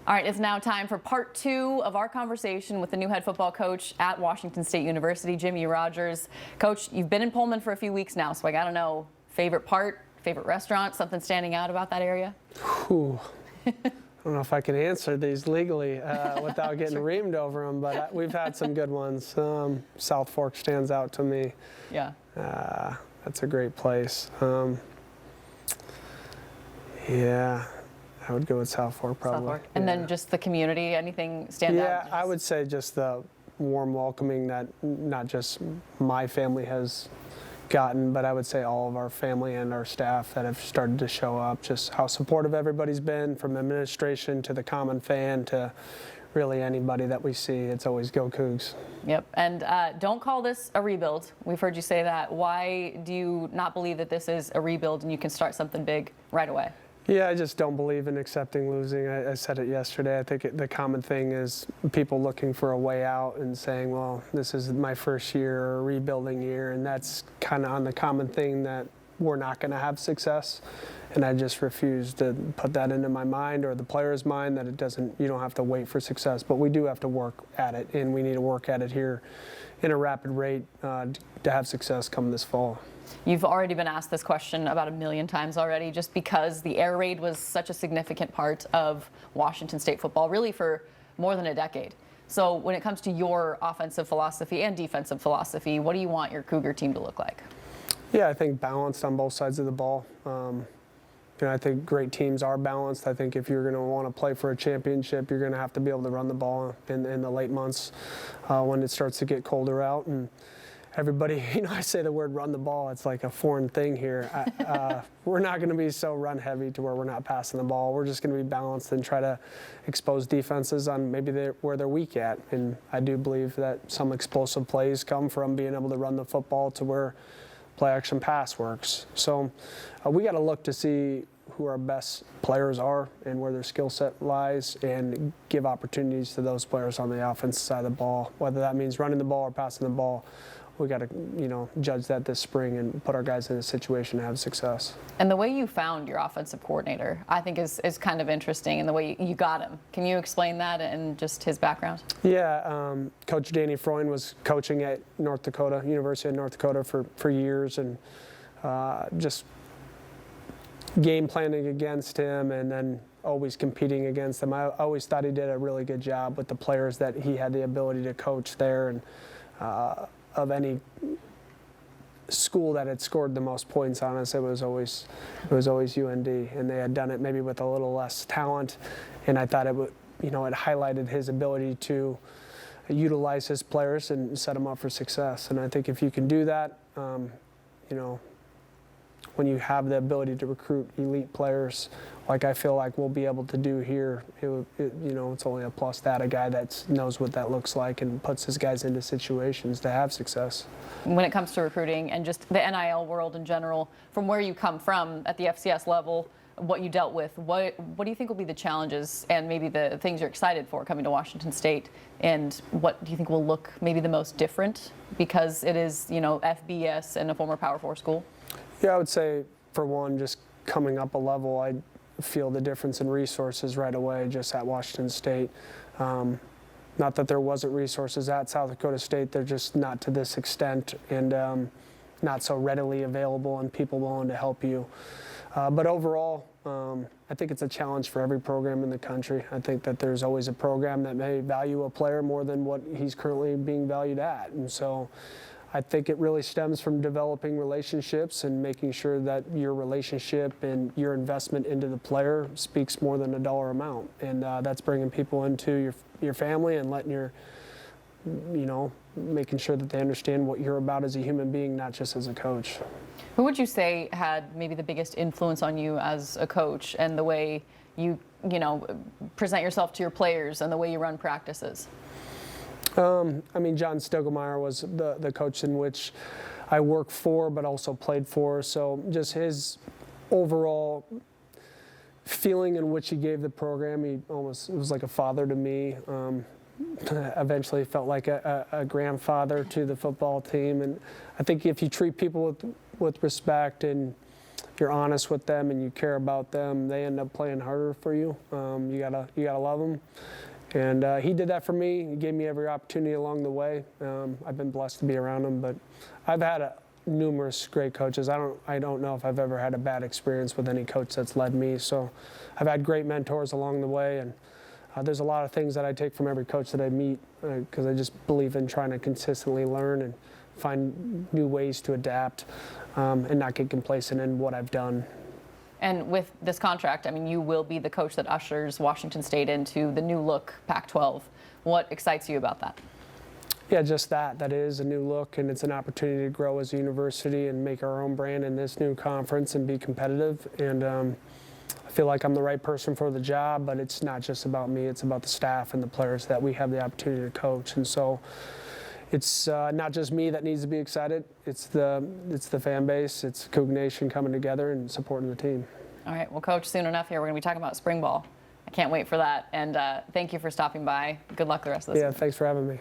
All right, it's now time for part 2 of our conversation with the new head football coach at Washington State University, Jimmy Rogers. Coach, you've been in Pullman for a few weeks now, so I got to know, favorite part, favorite restaurant, something standing out about that area? Whew. I don't know if I can answer these legally without getting reamed over them, but we've had some good ones. South Fork stands out to me. Yeah. That's a great place. Yeah. I would go with South Fork probably. South Fork. And then just the community, anything stand out? Yeah, I would say just the warm welcoming that not just my family has gotten, but I would say all of our family and our staff that have started to show up, just how supportive everybody's been, from administration to the common fan to really anybody that we see. It's always go Cougs. Yep, and don't call this a rebuild. We've heard you say that. Why do you not believe that this is a rebuild and you can start something big right away? Yeah, I just don't believe in accepting losing. I said it yesterday. I think the common thing is people looking for a way out and saying, well, this is my first year or a rebuilding year, and that's kind of on the common thing that we're not going to have success. And I just refuse to put that into my mind or the player's mind that you don't have to wait for success, but we do have to work at it, and we need to work at it here in a rapid rate to have success come this fall. You've already been asked this question about 1 million times already, just because the air raid was such a significant part of Washington State football, really for more than a decade. So when it comes to your offensive philosophy and defensive philosophy, what do you want your Cougar team to look like? Yeah, I think balanced on both sides of the ball. I think great teams are balanced. I think if you're going to want to play for a championship, you're going to have to be able to run the ball in the late months when it starts to get colder out. And everybody, I say the word run the ball, it's like a foreign thing here. We're not going to be so run heavy to where we're not passing the ball. We're just going to be balanced and try to expose defenses on maybe where they're weak at. And I do believe that some explosive plays come from being able to run the football to where play action pass works. So we got to look to see who our best players are and where their skill set lies, and give opportunities to those players on the offensive side of the ball, whether that means running the ball or passing the ball. We got to, judge that this spring and put our guys in a situation to have success. And the way you found your offensive coordinator, I think is kind of interesting, and the way you got him. Can you explain that and just his background? Yeah, Coach Danny Freund was coaching at University of North Dakota for years, and just game planning against him and then always competing against him. I always thought he did a really good job with the players that he had the ability to coach there, and of any school that had scored the most points on us, it was always UND, and they had done it maybe with a little less talent, and I thought it would, it highlighted his ability to utilize his players and set them up for success. And I think if you can do that, when you have the ability to recruit elite players, like I feel like we'll be able to do here, it's only a plus that a guy that knows what that looks like and puts his guys into situations to have success. When it comes to recruiting and just the NIL world in general, from where you come from at the FCS level, what you dealt with, what do you think will be the challenges and maybe the things you're excited for coming to Washington State, and what do you think will look maybe the most different because it is, FBS and a former Power 4 school? Yeah, I would say, for one, just coming up a level, I feel the difference in resources right away just at Washington State. Not that there wasn't resources at South Dakota State, they're just not to this extent and not so readily available and people willing to help you. But overall, I think it's a challenge for every program in the country. I think that there's always a program that may value a player more than what he's currently being valued at. And so I think it really stems from developing relationships and making sure that your relationship and your investment into the player speaks more than a dollar amount. And that's bringing people into your family and letting making sure that they understand what you're about as a human being, not just as a coach. Who would you say had maybe the biggest influence on you as a coach and the way you present yourself to your players and the way you run practices? John Stogelmeyer was the coach in which I worked for but also played for. So just his overall feeling in which he gave the program, it was like a father to me. Eventually felt like a grandfather to the football team. And I think if you treat people with respect and you're honest with them and you care about them, they end up playing harder for you. You gotta love them. And he did that for me. He gave me every opportunity along the way. I've been blessed to be around him, but I've had numerous great coaches. I don't know if I've ever had a bad experience with any coach that's led me. So I've had great mentors along the way, and there's a lot of things that I take from every coach that I meet because I just believe in trying to consistently learn and find new ways to adapt and not get complacent in what I've done. And with this contract, I mean, you will be the coach that ushers Washington State into the new look Pac-12. What excites you about that? Yeah, just that. That is a new look, and it's an opportunity to grow as a university and make our own brand in this new conference and be competitive. And I feel like I'm the right person for the job, but it's not just about me. It's about the staff and the players that we have the opportunity to coach. And so it's not just me that needs to be excited. It's the fan base. It's Coug Nation coming together and supporting the team. All right. Well, Coach, soon enough here, we're going to be talking about spring ball. I can't wait for that. And thank you for stopping by. Good luck the rest of the season. Yeah, thanks for having me.